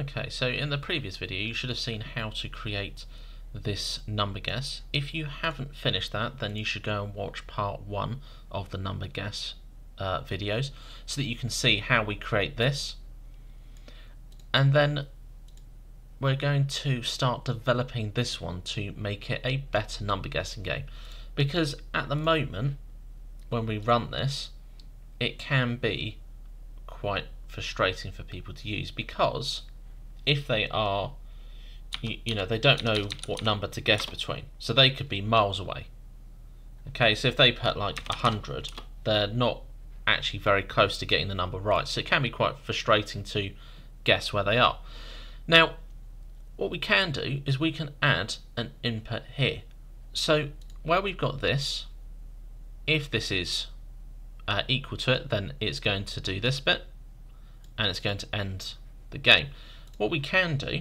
Okay, so in the previous video you should have seen how to create this number guess. If you haven't finished that, then you should go and watch part 1 of the number guess videos so that you can see how we create this. And then we're going to start developing this one to make it a better number guessing game, because at the moment when we run this it can be quite frustrating for people to use, because if they are, you know, they don't know what number to guess between, so they could be miles away. Okay, so if they put like 100, they're not actually very close to getting the number right, so it can be quite frustrating to guess where they are. Now what we can do is we can add an input here. So where we've got this, if this is equal to it, then it's going to do this bit and it's going to end the game. What we can do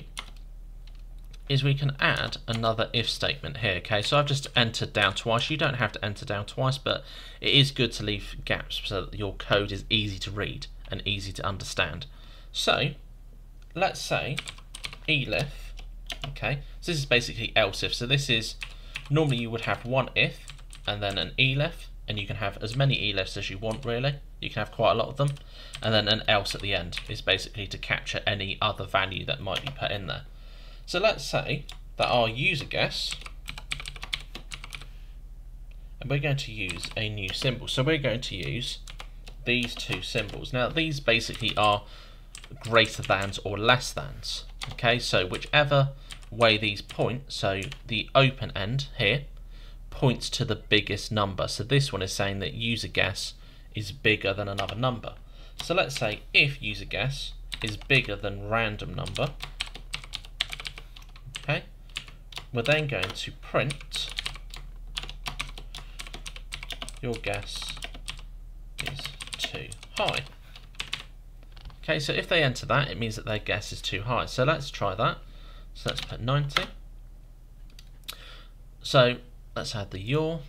is we can add another if statement here. Okay, so I've just entered down twice. You don't have to enter down twice, but it is good to leave gaps so that your code is easy to read and easy to understand. So let's say elif. Okay, so this is basically else if. So this is, normally you would have one if and then an elif, and you can have as many elifs as you want, really. You can have quite a lot of them, and then an else at the end is basically to capture any other value that might be put in there. So let's say that our user guess, and we're going to use a new symbol. So we're going to use these two symbols. Now these basically are greater thans or less thans. Okay, so whichever way these point, so the open end here points to the biggest number. So this one is saying that user guess is bigger than another number. So let's say if user guess is bigger than random number, okay, we're then going to print your guess is too high. Okay, so if they enter that, it means that their guess is too high. So let's try that. So let's put 90. So let's add the your.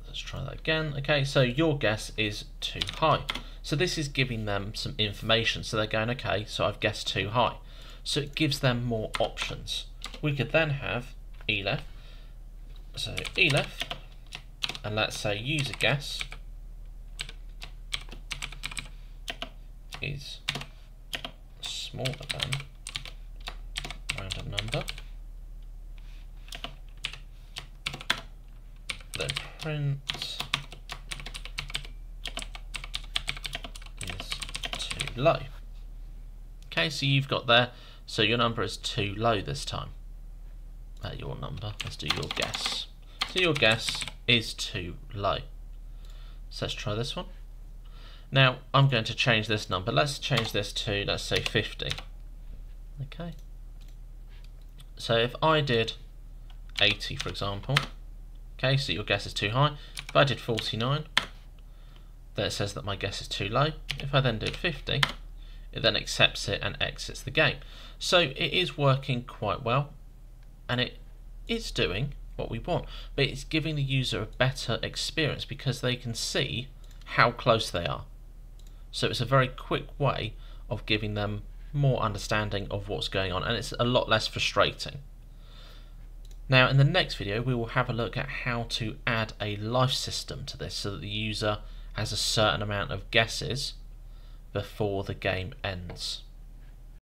Let's try that again. Okay, so your guess is too high. So this is giving them some information. So they're going, okay, so I've guessed too high. So it gives them more options. We could then have elif. So elif, and let's say user guess is smaller than random number. Then print is too low. Okay, so you've got there, so your number is too low this time. Your number, let's do your guess. So your guess is too low. So let's try this one. Now I'm going to change this number. Let's change this to, let's say 50. Okay. So if I did 80, for example, okay, so your guess is too high. If I did 49, then it says that my guess is too low. If I then did 50, it then accepts it and exits the game. So it is working quite well, and it is doing what we want, but it's giving the user a better experience because they can see how close they are. So it's a very quick way of giving them more understanding of what's going on, and it's a lot less frustrating. Now in the next video we will have a look at how to add a life system to this so that the user has a certain amount of guesses before the game ends.